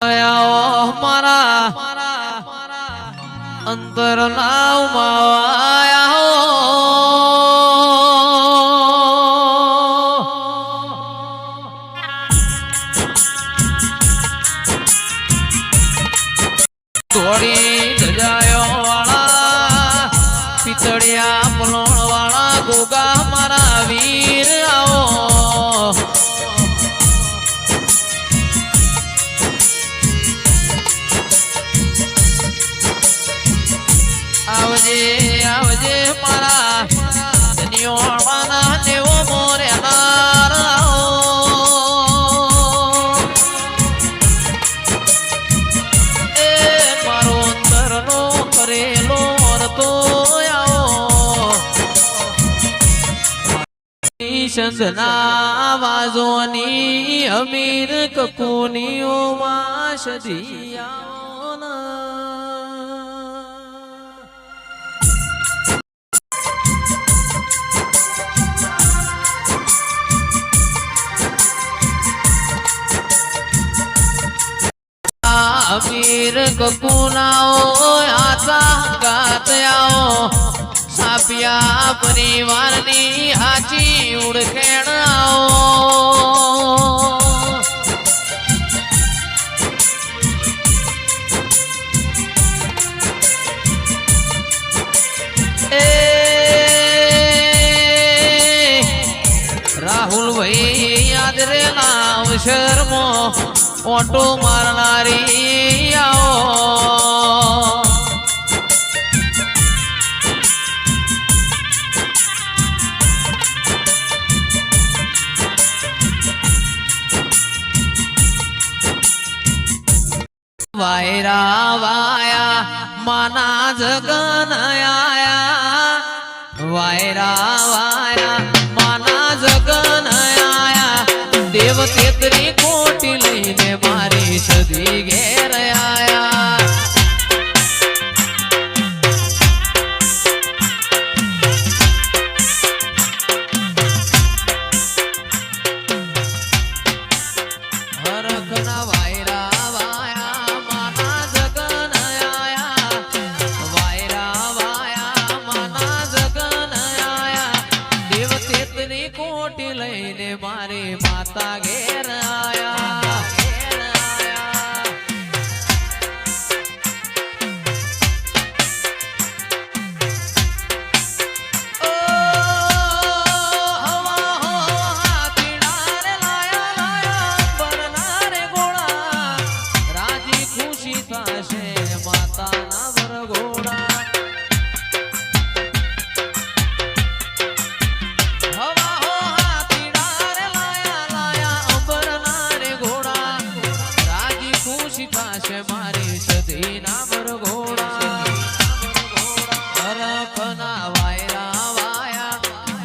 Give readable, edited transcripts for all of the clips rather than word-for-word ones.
મારા અંતર નાવ માયા થોડી ધજાયો વાળા પિતળિયા પલોણ વાળા ગોગા મારા વીર આવો આવજે આવજે મારા ધન્યોવાના દેવો મોરે નારાઓ એ મારો અંતરનો કરેલો રતો આવો સંધના વાજોની અમીર કકુનીઓ માં સદિયા અમીર કકુનાઓ આશા ગાતયાઓ સાપિયા પરિવારની આચી ઉડખેણ આવો એ રાહુલ ભાઈ યાદ રે નામ શર્મો ઓટો મારનારી આવો વાયરા વાયા માના જગન આયા વાયરા વાયા માના જગન આયા દેવ તેતરી કોટી લઈને મારી સદી ઘેર આયા હરખના વાયરા વાયા માના જગન આયા વાયરા વાયા માના જગન આયા દેવ તેતરી કોટી લઈને મારી માતા ઘેર આયા મારી સદી ના બરઘોડા હરખના વાયરા વાયા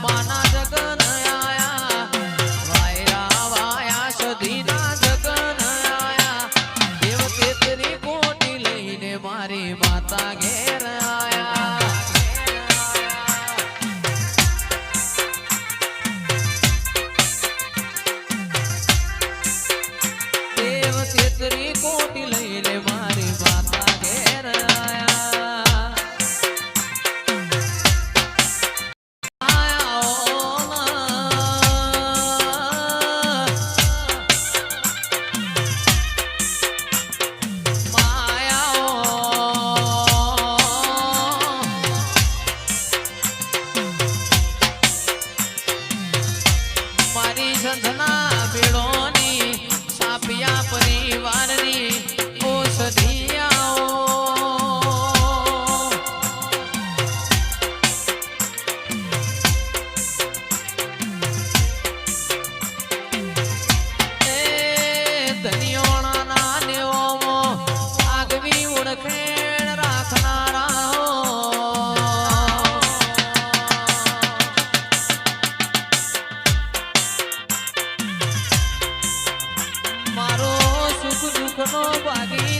માના જગન આયા વાયરા વાયા સદી ના જગન આયા દેવ તેતરી કોટી લઈને મારી માતા ઘેર આયા દેવ તેતરી કોટી લઈને મારી માતા ઘેર મારી સંધના બેડોની સાપિયા પરિવારની ઓષધિયાઓ એ ધનિયોણાના નેઓમો આગવી ઓળખેણ રાખનારા મારો સુખ દુઃખનો ભાગી